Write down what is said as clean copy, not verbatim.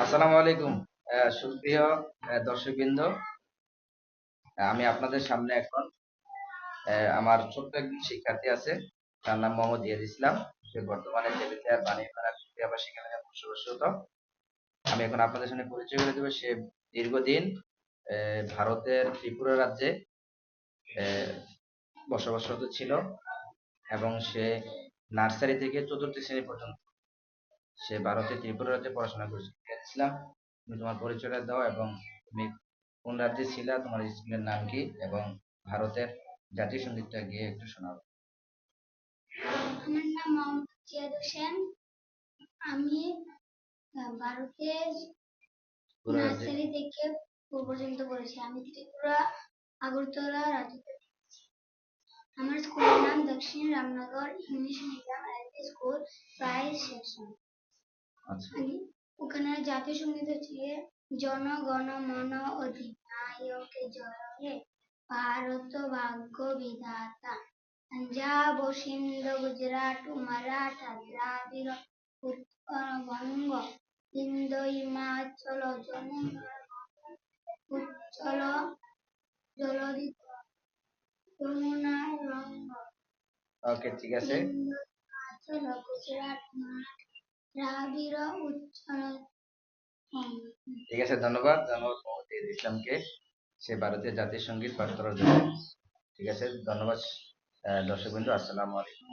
আসসালামু আলাইকুম। সুপ্রিয় দর্শকবৃন্দ, আমি আপনাদের সামনে এখন আমার ছোট্ট একজন শিক্ষার্থী আছে। তার নাম মোহাম্মদ ইয়েদ ইসলাম। সে বর্তমানে তেলেতে বানিয়াপাড়া আবাসিক এলাকায় বসবাসরত। আমি এখন আপনাদের সামনে পরিচয় করে দেবো। সে দীর্ঘদিন ভারতের ত্রিপুরা রাজ্যে বসবাসরত ছিল এবং সে নার্সারি থেকে চতুর্থ শ্রেণী পর্যন্ত সে ভারতের ত্রিপুরা রাজ্যে পড়াশোনা করেছে। ইয়েদ ইসলাম, তুমি তোমার পরিচয়টা দাও এবং তুমি কোন রাজ্যে ছিলা, তোমার স্কুলের নাম কি এবং ভারতের জাতীয় সঙ্গীতটা গিয়ে একটু শোনাও। আমার নাম মোহাম্মদ জিয়াদ হোসেন। আমি ভারতের পুরো রাজ্যে নার্সারি থেকে পর্যন্ত পড়েছি। আমি ত্রিপুরা আগরতলা রাজ্যে। আমার স্কুলের নাম দক্ষিণ Ramnagar English medium LP school, প্রায় শেষ। আচ্ছা, ওখানে জাতীয় সঙ্গীত হচ্ছে জনগণ মন অধিনায়ক জয় হে ভারত ভাগ্য বিধাতা, পাঞ্জাব সিন্ধ গুজরাট মারাঠা দ্রাবিড় উৎকল বঙ্গ ইন্দো হিমাচল উচ্চল জলদি যমুনার রঙ্গ ওকে, ঠিক আছে। ইন্দো হিমাচল গুজরাট মারাঠা দ্রাবিড় উচ্চল। ঠিক আছে, ধন্যবাদ ধন্যবাদ মোহাম্মদ ইয়েদ ইসলামকে সে ভারতীয় জাতীয় সঙ্গীত পাঠ করার জন্য। ঠিক আছে, ধন্যবাদ। দর্শকবৃন্দ, আসসালামু আলাইকুম।